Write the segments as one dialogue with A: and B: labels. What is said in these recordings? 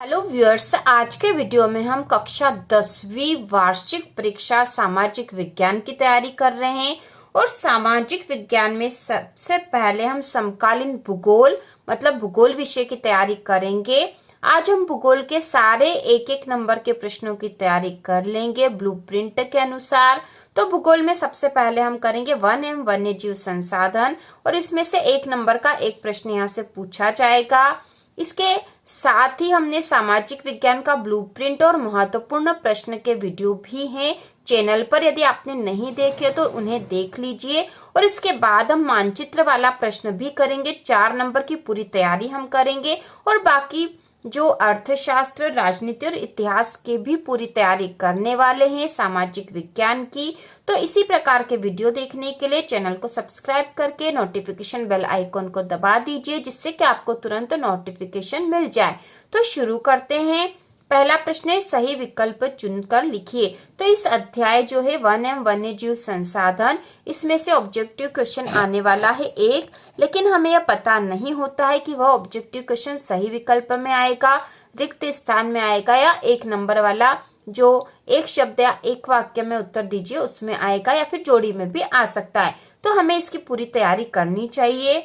A: Hello viewers, आज के video में हम कक्षा 10वीं वार्षिक परीक्षा सामाजिक विज्ञान की तैयारी कर रहे हैं। और सामाजिक विज्ञान में सबसे पहले हम समकालीन भूगोल मतलब भूगोल विषय की तैयारी करेंगे। आज हम भूगोल के सारे एक एक नंबर के प्रश्नों की तैयारी कर लेंगे ब्लूप्रिंट के अनुसार। तो भूगोल में सबसे पहले हम करेंगे वन एवं वन्यजीव संसाधन, और इसमें से एक नंबर का एक प्रश्न यहाँ से पूछा जाएगा। इसके साथ ही हमने सामाजिक विज्ञान का ब्लूप्रिंट और महत्वपूर्ण प्रश्न के वीडियो भी हैं चैनल पर, यदि आपने नहीं देखे तो उन्हें देख लीजिए। और इसके बाद हम मानचित्र वाला प्रश्न भी करेंगे, 4 नंबर की पूरी तैयारी हम करेंगे। और बाकी जो अर्थशास्त्र, राजनीति और इतिहास के भी पूरी तैयारी करने वाले हैं सामाजिक विज्ञान की। तो इसी प्रकार के वीडियो देखने के लिए चैनल को सब्सक्राइब करके नोटिफिकेशन बेल आइकॉन को दबा दीजिए, जिससे कि आपको तुरंत नोटिफिकेशन मिल जाए। तो शुरू करते हैं। पहला प्रश्न है, सही विकल्प चुनकर लिखिए। तो इस अध्याय जो है वन एवं वन्यजीव संसाधन, इसमें से ऑब्जेक्टिव क्वेश्चन आने वाला है एक, लेकिन हमें यह पता नहीं होता है कि वह ऑब्जेक्टिव क्वेश्चन सही विकल्प में आएगा, रिक्त स्थान में आएगा, या एक नंबर वाला जो एक शब्द या एक वाक्य में उत्तर दीजिए उसमें आएगा, या फिर जोड़ी में भी आ सकता है। तो हमें इसकी पूरी तैयारी करनी चाहिए।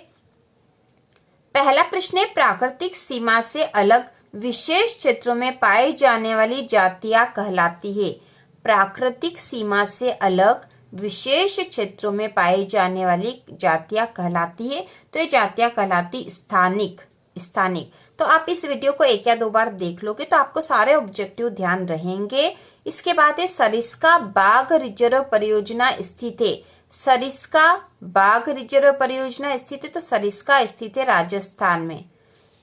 A: पहला प्रश्न है, प्राकृतिक सीमा से अलग विशेष क्षेत्रों में पाई जाने वाली जातियां कहलाती है। प्राकृतिक सीमा से अलग विशेष क्षेत्रों में पाई जाने वाली जातियां कहलाती है। तो ये जातियां कहलाती स्थानिक। तो आप इस वीडियो को एक या दो बार देख लोगे तो आपको सारे ऑब्जेक्टिव ध्यान रहेंगे। इसके बाद है, सरिस्का बाघ रिजर्व परियोजना स्थित है। सरिस्का बाघ रिजर्व परियोजना स्थित है, तो सरिस्का स्थित है राजस्थान में।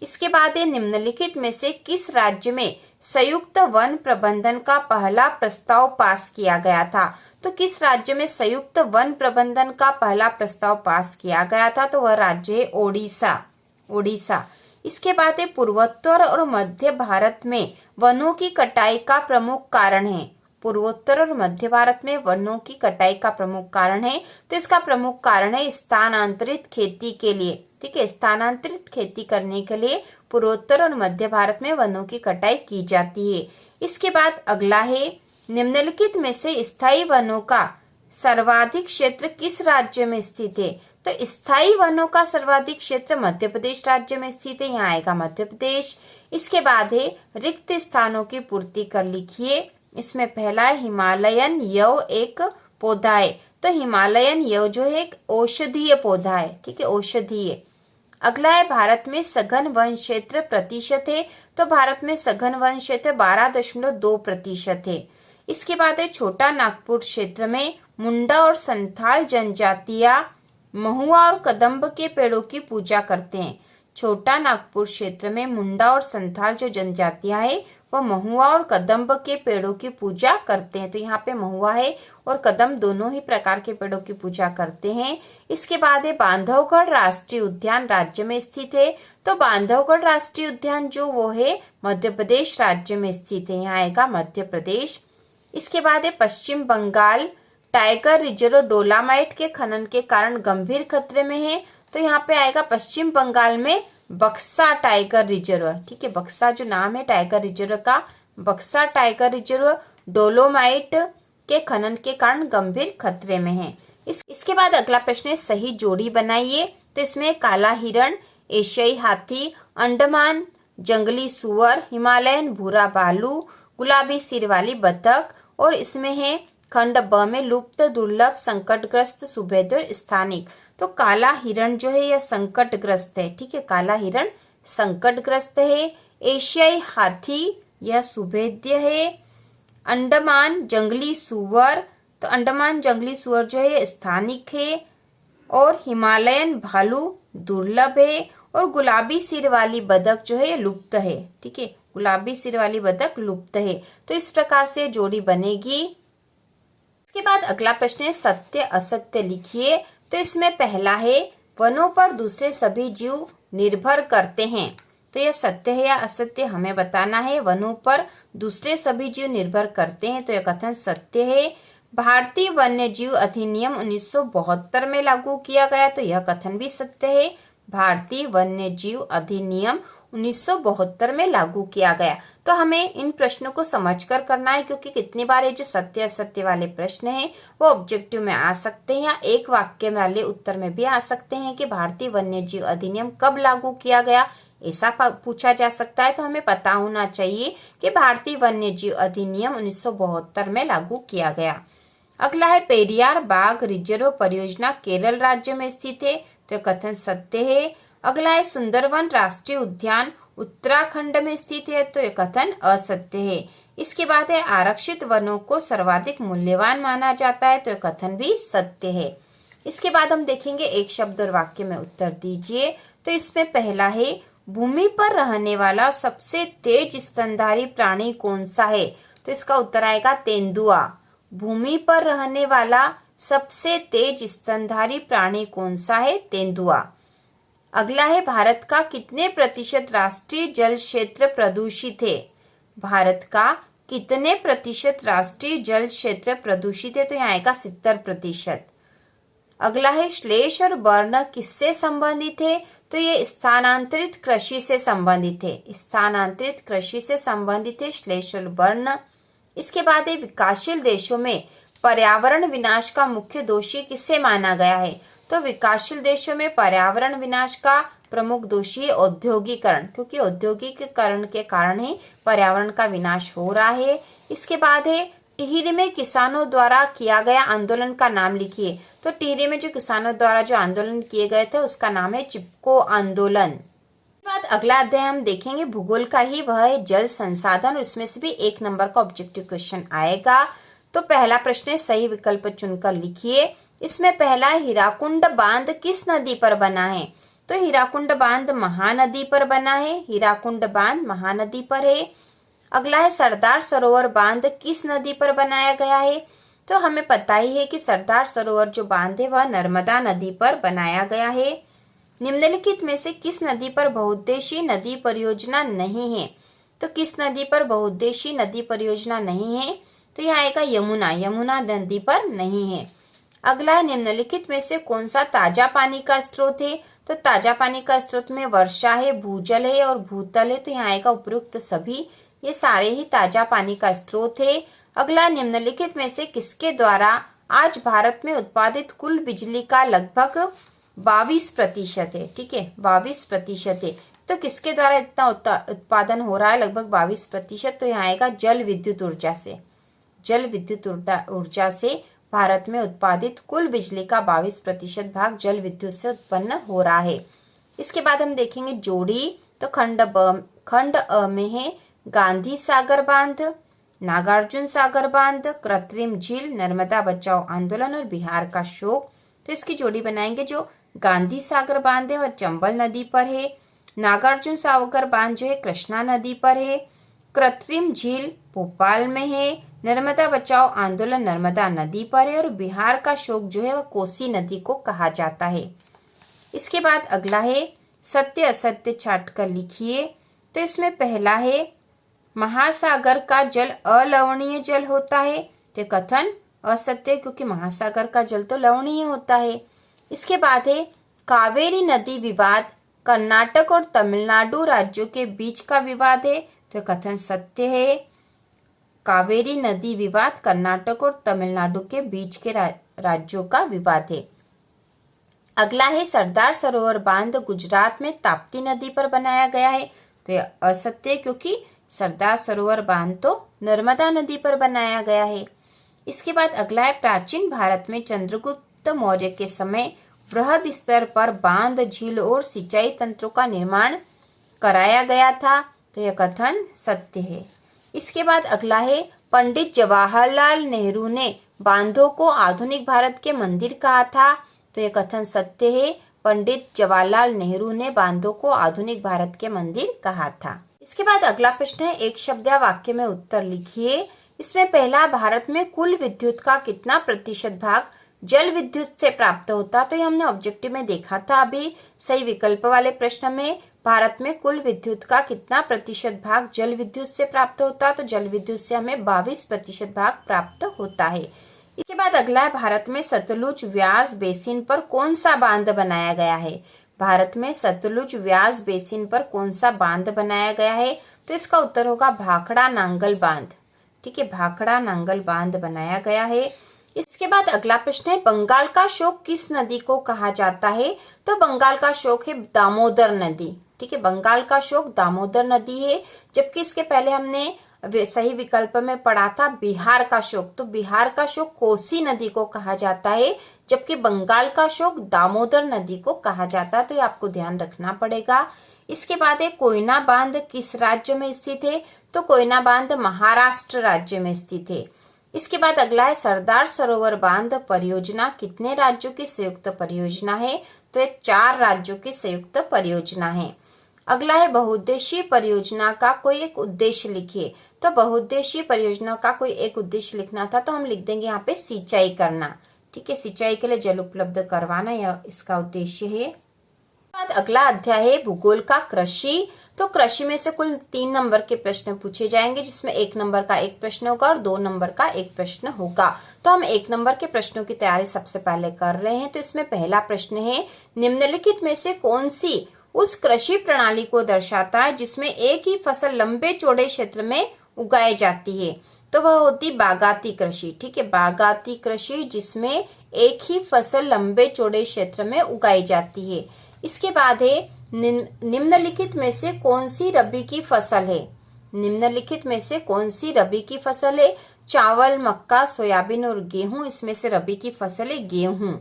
A: इसके बाद है, निम्नलिखित में से किस राज्य में संयुक्त वन प्रबंधन का पहला प्रस्ताव पास किया गया था। तो किस राज्य में संयुक्त वन प्रबंधन का पहला प्रस्ताव पास किया गया था, तो वह राज्य है ओडिशा। इसके बाद है, पूर्वोत्तर और मध्य भारत में वनों की कटाई का प्रमुख कारण है। पूर्वोत्तर और मध्य भारत में वनों की कटाई का प्रमुख कारण है, तो इसका प्रमुख कारण है स्थानांतरित खेती के लिए। ठीक है, स्थानांतरित खेती करने के लिए पूर्वोत्तर और मध्य भारत में वनों की कटाई की जाती है। इसके बाद अगला है, निम्नलिखित में से स्थायी वनों का सर्वाधिक क्षेत्र किस राज्य में स्थित है। तो स्थायी वनों का सर्वाधिक क्षेत्र मध्य प्रदेश राज्य में स्थित है, यहाँ आएगा मध्य प्रदेश। इसके बाद है, रिक्त स्थानों की पूर्ति कर लिखिए। इसमें पहला है, हिमालयन यव एक पौधा है। तो हिमालयन यव जो है एक औषधीय पौधा है। ठीक है, औषधीय। अगला है, भारत में सघन वन क्षेत्र प्रतिशत है। तो भारत में सघन वन क्षेत्र 12.2% है। इसके बाद है, छोटा नागपुर क्षेत्र में मुंडा और संथाल जनजातियां महुआ और कदम्ब के पेड़ों की पूजा करते हैं। छोटा नागपुर क्षेत्र में मुंडा और संथाल जो जनजातियां है वह महुआ और कदम्ब के पेड़ों की पूजा करते हैं। तो यहाँ पे महुआ है और कदम दोनों ही प्रकार के पेड़ों की पूजा करते हैं। इसके बाद है, बांधवगढ़ राष्ट्रीय उद्यान राज्य में स्थित है। तो बांधवगढ़ राष्ट्रीय उद्यान जो वो है मध्य प्रदेश राज्य में स्थित है, यहाँ आएगा मध्य प्रदेश। इसके बाद है, पश्चिम बंगाल टाइगर रिजर्व डोलामाइट के खनन के कारण गंभीर खतरे में है। तो यहाँ पे आएगा पश्चिम बंगाल में बक्सा टाइगर रिजर्व। ठीक है, बक्सा जो नाम है टाइगर रिजर्व का, बक्सा टाइगर रिजर्व डोलोमाइट के खनन के कारण गंभीर खतरे में है। इसके बाद अगला प्रश्न है, सही जोड़ी बनाइए। तो इसमें काला हिरण, एशियाई हाथी, अंडमान जंगली सुअर, हिमालयन भूरा भालू, गुलाबी सिर वाली बतख, और इसमें है खंड ब में लुप्त, दुर्लभ, संकटग्रस्त, सुभेद्य, स्थानिक। तो काला हिरण जो है यह संकटग्रस्त है। ठीक है, काला हिरण संकटग्रस्त है। एशियाई हाथी यह सुभेद्य है। अंडमान जंगली सुअर, तो अंडमान जंगली सुअर जो है स्थानिक है। और हिमालयन भालू दुर्लभ है। और गुलाबी सिर वाली बतख जो है लुप्त है। ठीक है, गुलाबी सिर वाली बतख लुप्त है। तो इस प्रकार से जोड़ी बनेगी। इसके बाद अगला प्रश्न है, सत्य असत्य लिखिए। तो इसमें पहला है, वनों पर दूसरे सभी जीव निर्भर करते हैं। तो यह सत्य है या असत्य हमें बताना है। वनों पर दूसरे सभी जीव निर्भर करते हैं, तो यह कथन सत्य है। भारतीय वन्य जीव अधिनियम 1972 में लागू किया गया, तो यह कथन भी सत्य है। भारतीय वन्य जीव अधिनियम 1972 में लागू किया गया। तो हमें इन प्रश्नों को समझकर करना है, क्योंकि कितनी बार ये जो सत्य असत्य वाले प्रश्न हैं वो ऑब्जेक्टिव में आ सकते हैं या एक वाक्य वाले उत्तर में भी आ सकते हैं कि भारतीय वन्य जीव अधिनियम कब लागू किया गया, ऐसा पूछा जा सकता है। तो हमें पता होना चाहिए कि भारतीय वन्य जीव अधिनियम 1972 में लागू किया गया। अगला है पेरियार बाघ रिजर्व परियोजना केरल राज्य में स्थित है, तो कथन सत्य है। अगला है सुंदरवन राष्ट्रीय उद्यान उत्तराखंड में स्थित है, तो यह कथन असत्य है। इसके बाद है आरक्षित वनों को सर्वाधिक मूल्यवान माना जाता है, तो यह कथन भी सत्य है। इसके बाद हम देखेंगे एक शब्द और वाक्य में उत्तर दीजिए। तो इसमें पहला है भूमि पर रहने वाला सबसे तेज स्तनधारी प्राणी कौन सा है, तो इसका उत्तर आएगा तेंदुआ। भूमि पर रहने वाला सबसे तेज स्तनधारी प्राणी कौन सा है, तेंदुआ। अगला है भारत का कितने प्रतिशत राष्ट्रीय जल क्षेत्र प्रदूषित है, भारत का कितने प्रतिशत राष्ट्रीय जल क्षेत्र प्रदूषित है, तो यहाँ आएगा 70%। अगला है श्लेष और वर्ण किससे संबंधित है, तो ये स्थानांतरित कृषि से संबंधित है, स्थानांतरित कृषि से संबंधित है श्लेष और वर्ण। इसके बाद है विकासशील देशों में पर्यावरण विनाश का मुख्य दोषी किसे माना गया है, तो विकासशील देशों में पर्यावरण विनाश का प्रमुख दोषी है औद्योगिकरण, क्योंकि औद्योगिकरण के कारण ही पर्यावरण का विनाश हो रहा है। इसके बाद है टिहरी में किसानों द्वारा किया गया आंदोलन का नाम लिखिए, तो टिहरी में जो किसानों द्वारा जो आंदोलन किए गए थे उसका नाम है चिपको आंदोलन। बाद अगला अध्याय हम देखेंगे भूगोल का ही, वह है जल संसाधन, और इसमें से भी 1 नंबर का ऑब्जेक्टिव क्वेश्चन आएगा। तो पहला प्रश्न है सही विकल्प चुनकर लिखिए। इसमें पहला हीराकुंड बांध किस नदी पर बना है, तो हीराकुंड बांध महानदी पर बना है, हीराकुंड बांध महानदी पर है। अगला है सरदार सरोवर बांध किस नदी पर बनाया गया है, तो हमें पता ही है कि सरदार सरोवर जो बांध है वह नर्मदा नदी पर बनाया गया है। निम्नलिखित में से किस नदी पर बहुउद्देशीय नदी परियोजना नहीं है, तो किस नदी पर बहुउद्देशीय नदी परियोजना नहीं है, तो यह आएगा यमुना, यमुना नदी पर नहीं है। अगला है निम्नलिखित में से कौन सा ताजा पानी का स्रोत है, तो ताजा पानी का स्रोत में वर्षा है, भूजल है और भूतल है, तो यहाँ आएगा उपयुक्त सभी, ये सारे ही ताजा पानी का स्रोत है। अगला निम्नलिखित में से किसके द्वारा आज भारत में उत्पादित कुल बिजली का लगभग 22% है, ठीक है 22% है, तो किसके द्वारा इतना उत्पादन हो रहा है लगभग 22%, तो यहाँ आएगा जल विद्युत ऊर्जा से, जल विद्युत ऊर्जा से भारत में उत्पादित कुल बिजली का 22% भाग जल विद्युत से उत्पन्न हो रहा है। इसके बाद हम देखेंगे जोड़ी, तो खंड अ में है गांधी सागर बांध, नागार्जुन सागर बांध, कृत्रिम झील, नर्मदा बचाओ आंदोलन और बिहार का शोक। तो इसकी जोड़ी बनाएंगे। जो गांधी सागर बांध है वह चंबल नदी पर है, नागार्जुन सागर बांध जो है कृष्णा नदी पर है, कृत्रिम झील भोपाल में है, नर्मदा बचाओ आंदोलन नर्मदा नदी पर है और बिहार का शोक जो है वह कोसी नदी को कहा जाता है। इसके बाद अगला है सत्य असत्य छाट कर लिखिए। तो इसमें पहला है महासागर का जल अलवणीय जल होता है, तो कथन असत्य, क्योंकि महासागर का जल तो लवणीय होता है। इसके बाद है कावेरी नदी विवाद कर्नाटक और तमिलनाडु राज्यों के बीच का विवाद है, तो कथन सत्य है। कावेरी नदी विवाद कर्नाटक और तमिलनाडु के बीच के राज्यों का विवाद है। अगला है सरदार सरोवर बांध गुजरात में ताप्ती नदी पर बनाया गया है, तो यह असत्य, क्योंकि सरदार सरोवर बांध तो नर्मदा नदी पर बनाया गया है। इसके बाद अगला है प्राचीन भारत में चंद्रगुप्त मौर्य के समय वृहद स्तर पर बांध झील और सिंचाई तंत्रों का निर्माण कराया गया था, तो यह कथन सत्य है। इसके बाद अगला है पंडित जवाहरलाल नेहरू ने बांधों को आधुनिक भारत के मंदिर कहा था, तो यह कथन सत्य है। पंडित जवाहरलाल नेहरू ने बांधों को आधुनिक भारत के मंदिर कहा था। इसके बाद अगला प्रश्न है एक शब्द या वाक्य में उत्तर लिखिए। इसमें पहला भारत में कुल विद्युत का कितना प्रतिशत भाग जल विद्युत से प्राप्त होता, तो ये हमने ऑब्जेक्टिव में देखा था अभी सही विकल्प वाले प्रश्न में। भारत में कुल विद्युत का कितना प्रतिशत भाग जल विद्युत से प्राप्त होता, तो जल विद्युत से हमें 22% भाग प्राप्त होता है। इसके बाद अगला है भारत में सतलुज व्यास बेसिन पर कौन सा बांध बनाया गया है। भारत में सतलुज व्यास बेसिन पर कौन सा बांध बनाया गया है? तो इसका उत्तर होगा भाखड़ा नांगल बांध। ठीक है, भाखड़ा नांगल बांध बनाया गया है। इसके बाद अगला प्रश्न है, बंगाल का शोक किस नदी को कहा जाता है? तो बंगाल का शोक है दामोदर नदी। ठीक है, बंगाल का शोक दामोदर नदी है। जबकि इसके पहले हमने सही विकल्प में पढ़ा था बिहार का शोक, तो बिहार का शोक कोसी नदी को कहा जाता है, जबकि बंगाल का शोक दामोदर नदी को कहा जाता है। तो ये आपको ध्यान रखना पड़ेगा। इसके बाद है, कोयना बांध किस राज्य में स्थित है? तो कोयना बांध महाराष्ट्र राज्य में स्थित है। इसके बाद अगला है, सरदार सरोवर बांध परियोजना कितने राज्यों की संयुक्त परियोजना है? तो ये 4 राज्यों की संयुक्त परियोजना है। अगला है, बहुउद्देशीय परियोजना का कोई एक उद्देश्य लिखिए। तो बहुउद्देशीय परियोजना का कोई एक उद्देश्य लिखना था तो हम लिख देंगे यहाँ पे सिंचाई करना। ठीक है, सिंचाई के लिए जल उपलब्ध करवाना, यह इसका उद्देश्य है। बाद अगला अध्याय है भूगोल का कृषि। तो कृषि में से कुल 3 नंबर के प्रश्न पूछे जाएंगे, जिसमें 1 नंबर का एक प्रश्न होगा और 2 नंबर का एक प्रश्न होगा। तो हम 1 नंबर के प्रश्नों की तैयारी सबसे पहले कर रहे हैं। तो इसमें पहला प्रश्न है, निम्नलिखित में से कौन सी उस कृषि प्रणाली को दर्शाता है जिसमें एक ही फसल लंबे चौड़े क्षेत्र में उगाई जाती है? तो वह होती बागाती कृषि। ठीक है, बागाती कृषि जिसमें एक ही फसल लंबे चौड़े क्षेत्र में उगाई जाती है। इसके बाद है, निम्नलिखित में से कौन सी रबी की फसल है? निम्नलिखित में से कौन सी रबी की फसल है? चावल, मक्का, सोयाबीन और गेहूं, इसमें से रबी की फसल है गेहूं।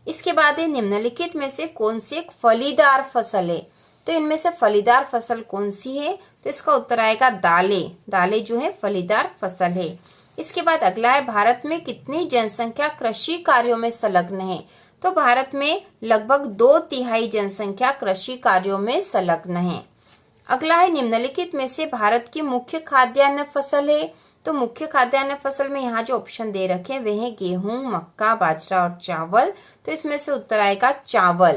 A: इसके बाद है, निम्नलिखित में से कौन सी एक फलीदार फसल है? तो इनमें से फलीदार फसल कौन सी है? तो इसका उत्तर आएगा दालें। दालें जो है फलीदार फसल है। इसके बाद अगला है, भारत में कितनी जनसंख्या कृषि कार्यों में संलग्न है? तो भारत में लगभग 2/3 जनसंख्या कृषि कार्यों में संलग्न है। अगला है, निम्नलिखित में से भारत की मुख्य खाद्यान्न फसल है? तो मुख्य खाद्यान्न फसल में यहाँ जो ऑप्शन दे रखे हैं वे हैं गेहूं, मक्का, बाजरा और चावल। तो इसमें से उत्तर आएगा चावल।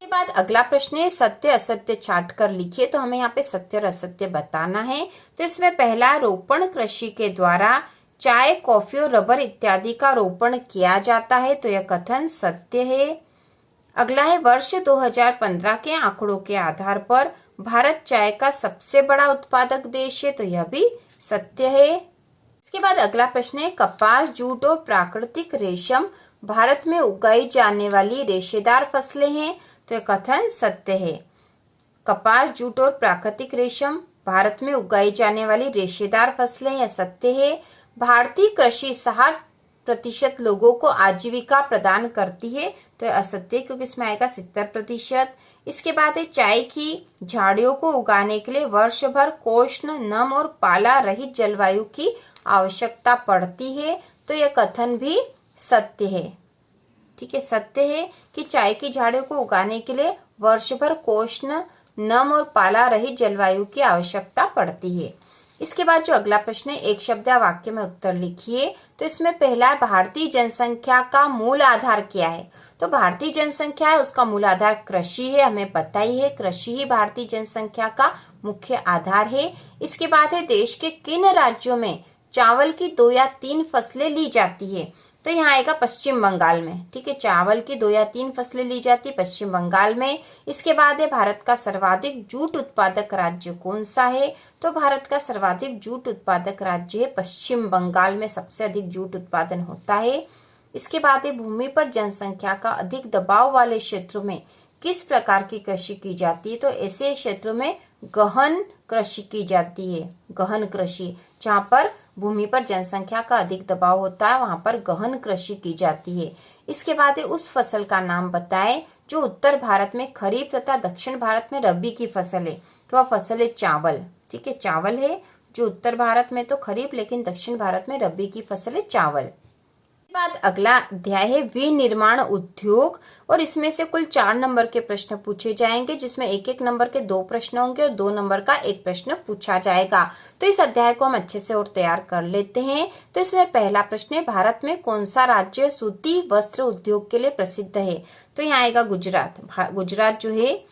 A: के बाद अगला प्रश्न है, सत्य असत्य छाट कर लिखिए। तो हमें यहाँ पे सत्य और असत्य बताना है। तो इसमें पहला, रोपण कृषि के द्वारा चाय, कॉफी और रबर इत्यादि का रोपण किया जाता है। तो यह कथन सत्य है। अगला है, वर्ष 2015 के आंकड़ों के आधार पर भारत चाय का सबसे बड़ा उत्पादक देश है। तो यह भी सत्य है। इसके बाद अगला प्रश्न है, कपास, जूट और प्राकृतिक रेशम भारत में उगाई जाने वाली रेशेदार फसलें हैं। तो यह कथन सत्य है। कपास, जूट और प्राकृतिक रेशम भारत में उगाई जाने वाली रेशेदार फसलें, यह सत्य है। भारतीय कृषि 60% लोगों को आजीविका प्रदान करती है। तो यह असत्य, क्योंकि इसमें आएगा 70%। इसके बाद है, चाय की झाड़ियों को उगाने के लिए वर्ष भर कोष्ण, नम और पाला रहित जलवायु की आवश्यकता पड़ती है। तो यह कथन भी सत्य है। ठीक है, सत्य है कि चाय की झाड़ियों को उगाने के लिए वर्ष भर कोष्ण, नम और पाला रहित जलवायु की आवश्यकता पड़ती है। इसके बाद जो अगला प्रश्न है, एक शब्द या वाक्य में उत्तर लिखिए। तो इसमें पहला है, भारतीय जनसंख्या का मूल आधार क्या है? तो भारतीय जनसंख्या है, उसका मूल आधार कृषि है। हमें पता ही है, कृषि ही भारतीय जनसंख्या का मुख्य आधार है। इसके बाद है, देश के किन राज्यों में चावल की 2 या 3 फसलें ली जाती है? तो यहाँ आएगा पश्चिम बंगाल में। ठीक है, चावल की 2 या 3 फसलें ली जाती है पश्चिम बंगाल में। इसके बाद है, भारत का सर्वाधिक जूट उत्पादक राज्य कौन सा है? तो भारत का सर्वाधिक जूट उत्पादक राज्य है पश्चिम बंगाल में, सबसे अधिक जूट उत्पादन होता है। इसके बाद है, भूमि पर जनसंख्या का अधिक दबाव वाले क्षेत्रों में किस प्रकार की कृषि की जाती है? तो ऐसे क्षेत्रों में गहन कृषि की जाती है। गहन कृषि, जहाँ पर भूमि पर जनसंख्या का अधिक दबाव होता है, वहां पर गहन कृषि की जाती है। इसके बाद है, उस फसल का नाम बताएं जो उत्तर भारत में खरीफ तथा दक्षिण भारत में रबी की फसल है। तो वह फसल है चावल। ठीक है, चावल है जो उत्तर भारत में तो खरीफ, लेकिन दक्षिण भारत में रबी की फसल है चावल। बाद अगला अध्याय है विनिर्माण उद्योग, और इसमें से कुल 4 नंबर के प्रश्न पूछे जाएंगे, जिसमें 1-1 नंबर के 2 प्रश्न होंगे और 2 नंबर का 1 प्रश्न पूछा जाएगा। तो इस अध्याय को हम अच्छे से और तैयार कर लेते हैं। तो इसमें पहला प्रश्न है, भारत में कौन सा राज्य सूती वस्त्र उद्योग के लिए प्रसिद्ध है? तो यहाँ आएगा गुजरात। गुजरात जो है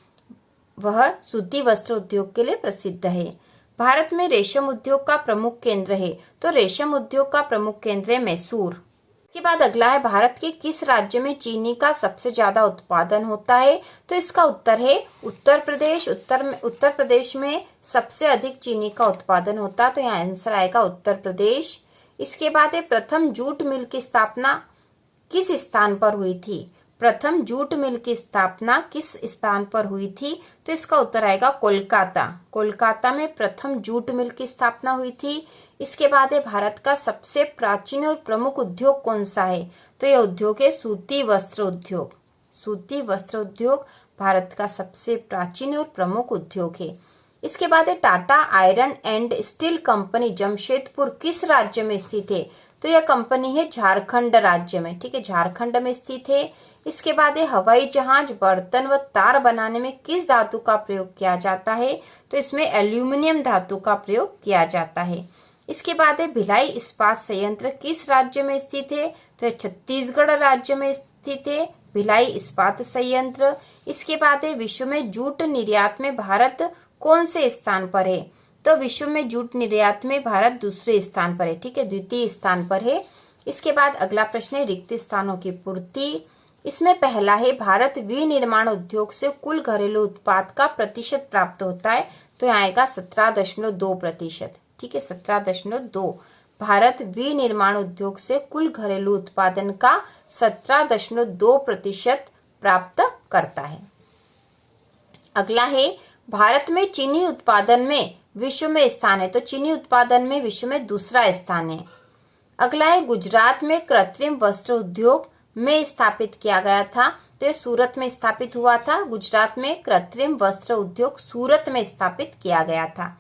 A: वह सूती वस्त्र उद्योग के लिए प्रसिद्ध है। भारत में रेशम उद्योग का प्रमुख केंद्र है। तो रेशम उद्योग का प्रमुख केंद्र है मैसूर। इसके बाद अगला है, भारत के किस राज्य में चीनी का सबसे ज्यादा उत्पादन होता है? तो इसका उत्तर है उत्तर प्रदेश। उत्तर प्रदेश में सबसे अधिक चीनी का उत्पादन होता है, तो यहाँ आंसर आएगा उत्तर प्रदेश। इसके बाद है, प्रथम जूट मिल की स्थापना किस स्थान पर हुई थी? प्रथम जूट मिल की स्थापना किस स्थान पर हुई थी? तो इसका उत्तर आएगा कोलकाता। कोलकाता में प्रथम जूट मिल की स्थापना हुई थी। इसके बाद है, भारत का सबसे प्राचीन और प्रमुख उद्योग कौन सा है? तो यह उद्योग है सूती वस्त्र उद्योग। सूती वस्त्र उद्योग भारत का सबसे प्राचीन और प्रमुख उद्योग है। इसके बाद है, Tata iron and steel company Jamshedpur किस राज्य में स्थित है? तो यह कंपनी है झारखंड राज्य में, ठीक है, झारखंड में स्थित है। इसके बाद है, हवाई जहाज, बर्तन व तार बनाने में किस धातु का प्रयोग किया जाता है? तो इसमें एल्यूमिनियम धातु का प्रयोग किया जाता है। इसके बाद है, भिलाई इस्पात संयंत्र किस राज्य में स्थित है? तो यह छत्तीसगढ़ राज्य में स्थित है, भिलाई इस्पात संयंत्र। इसके बाद है, विश्व में जूट निर्यात में भारत कौन से स्थान पर है? तो विश्व में जूट निर्यात में भारत दूसरे स्थान पर है, ठीक है, द्वितीय स्थान पर है। इसके बाद अगला प्रश्न है, रिक्त स्थानों की पूर्ति। इसमें पहला है, भारत विनिर्माण उद्योग से कुल घरेलू उत्पाद का प्रतिशत प्राप्त होता है? तो यहाँ आएगा 17.2%, ठीक है, 17.2। भारत विनिर्माण उद्योग से कुल घरेलू उत्पादन का 17.2% प्राप्त करता है। अगला है, भारत में चीनी उत्पादन में विश्व में स्थान है? तो चीनी उत्पादन में विश्व में दूसरा स्थान है। अगला है, गुजरात में कृत्रिम वस्त्र उद्योग में स्थापित किया गया था? तो ये सूरत में स्थापित हुआ था। गुजरात में कृत्रिम वस्त्र उद्योग सूरत में स्थापित किया गया था।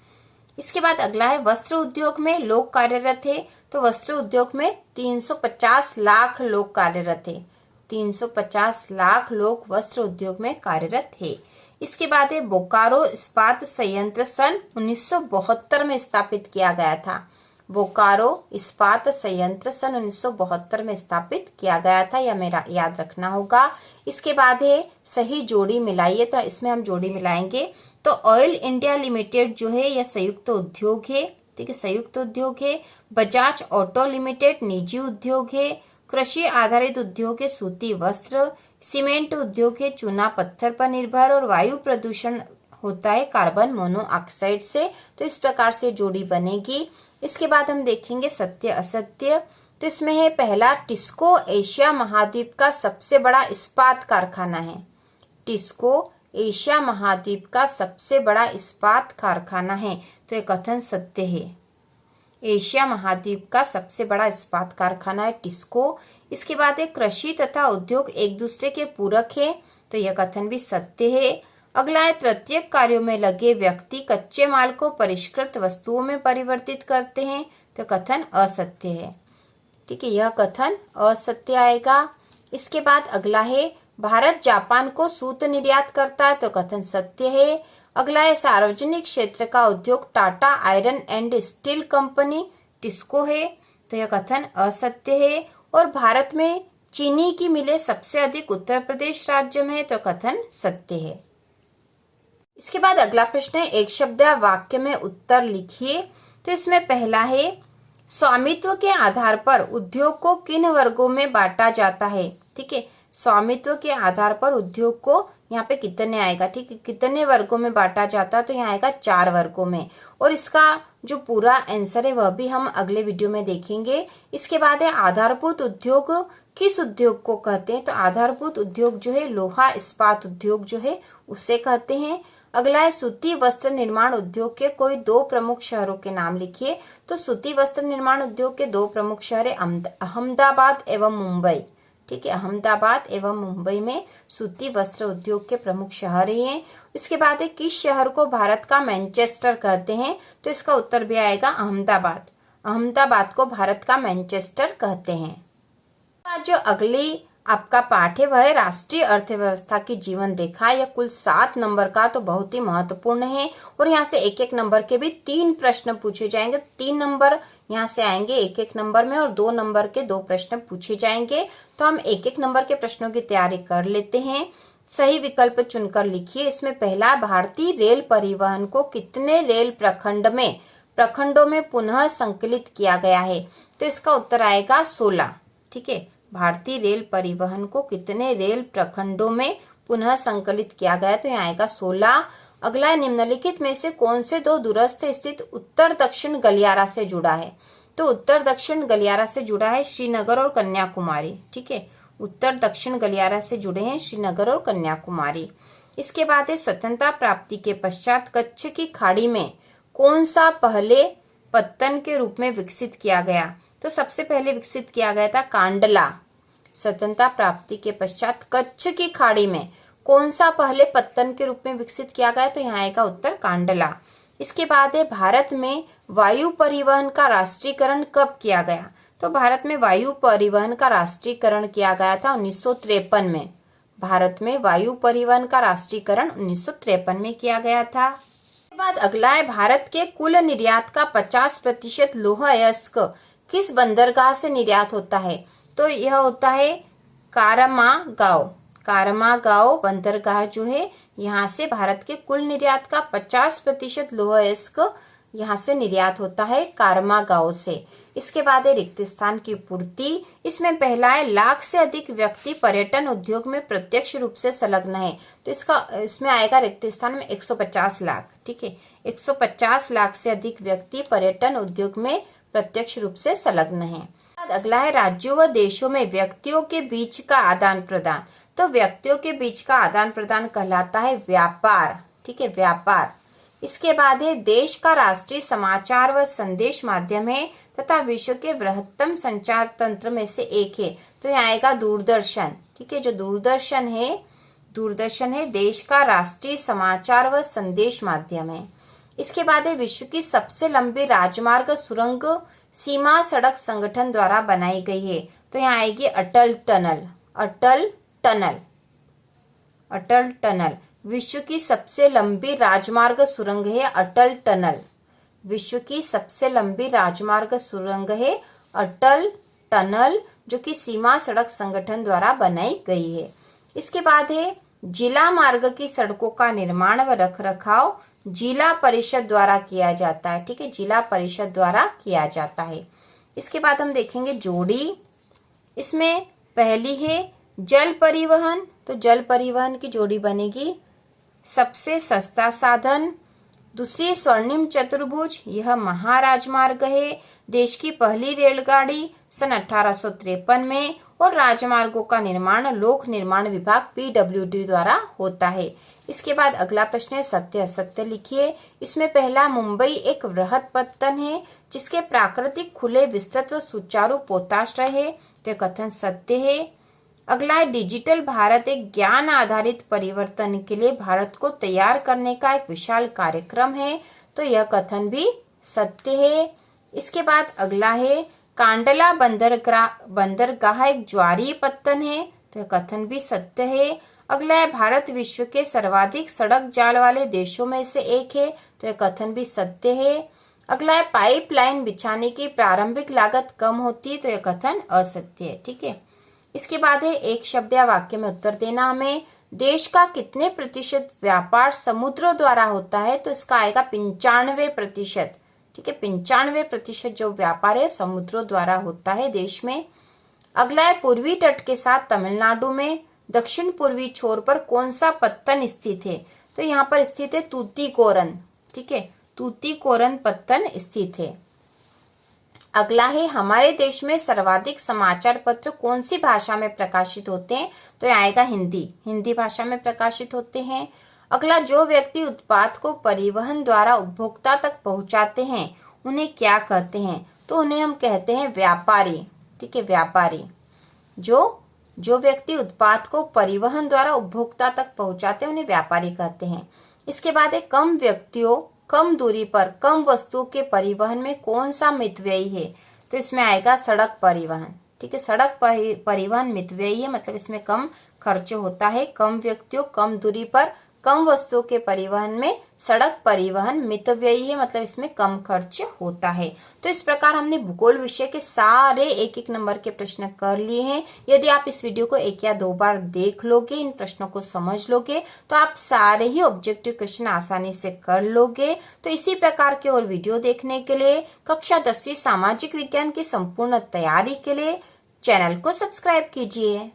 A: इसके बाद अगला है, वस्त्र उद्योग में लोग कार्यरत है? तो वस्त्र उद्योग में 350 लाख लोग कार्यरत है। 350 लाख लोग वस्त्र उद्योग में कार्यरत है। इसके बाद है, बोकारो इस्पात संयंत्र सन 1972 में स्थापित किया गया था। बोकारो इस्पात संयंत्र सन 1972 में स्थापित किया गया था, यह मेरा याद रखना होगा। इसके बाद है, सही जोड़ी मिलाइए, तो इसमें हम जोड़ी मिलाएंगे। तो ऑयल इंडिया लिमिटेड जो है यह संयुक्त उद्योग है, ठीक है, संयुक्त उद्योग है। बजाज ऑटो लिमिटेड निजी उद्योग है। कृषि आधारित उद्योग है सूती वस्त्र। सीमेंट उद्योग है चूना पत्थर पर निर्भर। और वायु प्रदूषण होता है कार्बन मोनोऑक्साइड से। तो इस प्रकार से जोड़ी बनेगी। इसके बाद हम देखेंगे सत्य असत्य। तो इसमें है, पहला, टिस्को एशिया महाद्वीप का सबसे बड़ा इस्पात कारखाना है। टिस्को एशिया महाद्वीप का सबसे बड़ा इस्पात कारखाना है, तो यह कथन सत्य है। एशिया महाद्वीप का सबसे बड़ा इस्पात कारखाना है टिस्को। इसके बाद एक, कृषि तथा उद्योग एक दूसरे के पूरक है, तो यह कथन भी सत्य है। अगला है, तृतीयक कार्यों में लगे व्यक्ति कच्चे माल को परिष्कृत वस्तुओं में परिवर्तित करते हैं, तो कथन असत्य है, ठीक है, यह कथन असत्य आएगा। इसके बाद अगला है, भारत जापान को सूत निर्यात करता है, तो कथन सत्य है। अगला है, सार्वजनिक क्षेत्र का उद्योग Tata iron and steel company TISCO है, तो यह कथन असत्य है। और भारत में चीनी की मिलें सबसे अधिक उत्तर प्रदेश राज्य में है, तो कथन सत्य है। इसके बाद अगला प्रश्न है, एक शब्द या वाक्य में उत्तर लिखिए। तो इसमें पहला है, स्वामित्व के आधार पर उद्योग को किन वर्गों में बांटा जाता है? ठीक है, स्वामित्व के आधार पर उद्योग को यहाँ पे कितने आएगा, ठीक है, कितने वर्गों में बांटा जाता है? तो यहाँ आएगा 4 वर्गों में। और इसका जो पूरा आंसर है वह भी हम अगले वीडियो में देखेंगे। इसके बाद है, आधारभूत उद्योग किस उद्योग को कहते हैं? तो आधारभूत उद्योग जो है लोहा इस्पात उद्योग जो है उसे कहते हैं। अगला है, सूती वस्त्र निर्माण उद्योग के कोई 2 प्रमुख शहरों के नाम लिखिए। तो सूती वस्त्र निर्माण उद्योग के 2 प्रमुख शहर है अहमदाबाद एवं मुंबई, ठीक है, अहमदाबाद एवं मुंबई में सूती वस्त्र उद्योग के प्रमुख शहर हैं। इसके बाद है, किस शहर को भारत का मैनचेस्टर कहते हैं? तो इसका उत्तर भी आएगा अहमदाबाद। अहमदाबाद को भारत का मैनचेस्टर कहते हैं। आज जो अगली आपका पाठ है वह है राष्ट्रीय अर्थव्यवस्था की जीवन रेखा। यह कुल 7 नंबर का, तो बहुत ही महत्वपूर्ण है। और यहाँ से 1-1 नंबर के भी 3 प्रश्न पूछे जाएंगे। 3 नंबर यहाँ से आएंगे 1-1 नंबर में, और 2 नंबर के 2 प्रश्न पूछे जाएंगे। तो हम 1-1 नंबर के प्रश्नों की तैयारी कर लेते हैं। सही विकल्प चुनकर लिखिए। इसमें पहला, भारतीय रेल परिवहन को कितने रेल प्रखंडों में पुनः संकलित किया गया है? तो इसका उत्तर आएगा 16, ठीक है, भारतीय रेल परिवहन को कितने रेल प्रखंडों में पुनः संकलित किया गया? तो यहाँ आएगा 16। अगला है, निम्नलिखित में से कौन से दो दूरस्थ स्थित उत्तर दक्षिण गलियारा से जुड़ा है? तो उत्तर दक्षिण गलियारा से जुड़ा है श्रीनगर और कन्याकुमारी। ठीक है, उत्तर दक्षिण गलियारा से जुड़े हैं श्रीनगर और कन्याकुमारी। इसके बाद है, स्वतंत्रता प्राप्ति के पश्चात कच्छ की खाड़ी में कौन सा पहले पत्तन के रूप में विकसित किया गया? तो सबसे पहले विकसित किया गया था कांडला। स्वतंत्रता प्राप्ति के पश्चात कच्छ की खाड़ी में कौन सा पहले पत्तन के रूप में विकसित किया गया? तो यहाँ आएगा उत्तर कांडला। इसके बाद है, भारत में वायु परिवहन का राष्ट्रीयकरण कब किया गया? तो भारत में वायु परिवहन का राष्ट्रीयकरण किया गया था 1953 में। भारत में वायु परिवहन का राष्ट्रीयकरण 1953 में किया गया था। इसके बाद अगला है, भारत के कुल निर्यात का 50% लौह अयस्क किस बंदरगाह से निर्यात होता है? तो यह होता है कारामागांव। कारामागांव बंदरगाह जो है, यहाँ से भारत के कुल निर्यात का 50% लौह अयस्क यहाँ से निर्यात होता है कारामागांव से। इसके बाद है, रिक्त स्थान की पूर्ति। इसमें पहला है, लाख से अधिक व्यक्ति पर्यटन उद्योग में प्रत्यक्ष रूप से संलग्न है। तो इसमें आएगा रिक्त स्थान में 150 लाख। ठीक है, 150 लाख से अधिक व्यक्ति पर्यटन उद्योग में प्रत्यक्ष रूप से संलग्न है। अगला है, राज्यों व देशों में व्यक्तियों के बीच का आदान प्रदान। तो व्यक्तियों के बीच का आदान प्रदान कहलाता है व्यापार। ठीक है, व्यापार। इसके बाद है, देश का राष्ट्रीय समाचार व संदेश माध्यम है तथा विश्व के बृहत्तम संचार तंत्र में से एक है। तो यहाँ आएगा दूरदर्शन। ठीक है, जो दूरदर्शन है देश का राष्ट्रीय समाचार व संदेश माध्यम है। इसके बाद है, विश्व की सबसे लंबी राजमार्ग सुरंग सीमा सड़क संगठन द्वारा बनाई गई है। तो यहाँ आएगी अटल टनल। अटल टनल। अटल टनल विश्व की सबसे लंबी राजमार्ग सुरंग है अटल टनल। विश्व की सबसे लंबी राजमार्ग सुरंग है अटल टनल, जो कि सीमा सड़क संगठन द्वारा बनाई गई है। इसके बाद है, जिला मार्ग की सड़कों का निर्माण व रखरखाव जिला परिषद द्वारा किया जाता है। ठीक है, जिला परिषद द्वारा किया जाता है। इसके बाद हम देखेंगे जोड़ी। इसमें पहली है जल परिवहन। तो जल परिवहन की जोड़ी बनेगी सबसे सस्ता साधन। दूसरी स्वर्णिम चतुर्भुज, यह महाराजमार्ग है। देश की पहली रेलगाड़ी सन 1853 में। और राजमार्गों का निर्माण लोक निर्माण विभाग PWD द्वारा होता है। इसके बाद अगला प्रश्न है, सत्य असत्य लिखिए। इसमें पहला, मुंबई एक वृहद पत्तन है जिसके प्राकृतिक खुले विस्तृत व सुचारू पोताश्रय है। तो कथन सत्य है। अगला है, डिजिटल भारत एक ज्ञान आधारित परिवर्तन के लिए भारत को तैयार करने का एक विशाल कार्यक्रम है। तो यह कथन भी सत्य है। इसके बाद अगला है, कांडला बंदरगाह एक ज्वारीय पत्तन है। तो यह कथन भी सत्य है। अगला है, भारत विश्व के सर्वाधिक सड़क जाल वाले देशों में से एक है। तो यह कथन भी सत्य है। अगला है, पाइपलाइन बिछाने की प्रारंभिक लागत कम होती है। तो यह कथन असत्य है। ठीक है। इसके बाद है, एक शब्द या वाक्य में उत्तर देना हमें। देश का कितने प्रतिशत व्यापार समुद्रों द्वारा होता है? तो इसका आएगा 95%। ठीक है, 95% जो व्यापार है समुद्रों द्वारा होता है देश में। अगला है, पूर्वी तट के साथ तमिलनाडु में दक्षिण पूर्वी छोर पर कौन सा पत्तन स्थित है? तो यहाँ पर स्थित है तूतीकोरन। ठीक है, तूतीकोरन पत्तन स्थित है। अगला है, हमारे देश में सर्वाधिक समाचार पत्र कौन सी भाषा में प्रकाशित होते हैं? तो यह आएगा हिंदी भाषा में प्रकाशित होते हैं। अगला, जो व्यक्ति उत्पाद को परिवहन द्वारा उपभोक्ता तक पहुंचाते हैं उन्हें क्या कहते हैं? तो उन्हें हम कहते हैं व्यापारी। ठीक है, व्यापारी। जो व्यक्ति उत्पाद को परिवहन द्वारा उपभोक्ता तक पहुंचाते हैं उन्हें व्यापारी कहते हैं। इसके बाद है, कम व्यक्तियों कम दूरी पर कम वस्तुओं के परिवहन में कौन सा मितव्ययी है? तो इसमें आएगा सड़क परिवहन। ठीक है, सड़क परिवहन मितव्ययी है, मतलब इसमें कम खर्च होता है। कम व्यक्तियों कम दूरी पर कम वस्तुओं के परिवहन में सड़क परिवहन मितव्ययी है, मतलब इसमें कम खर्च होता है। तो इस प्रकार हमने भूगोल विषय के सारे एक एक नंबर के प्रश्न कर लिए हैं। यदि आप इस वीडियो को 1 या 2 बार देख लोगे, इन प्रश्नों को समझ लोगे, तो आप सारे ही ऑब्जेक्टिव क्वेश्चन आसानी से कर लोगे। तो इसी प्रकार के और वीडियो देखने के लिए, कक्षा 10वीं सामाजिक विज्ञान की संपूर्ण तैयारी के लिए चैनल को सब्सक्राइब कीजिए।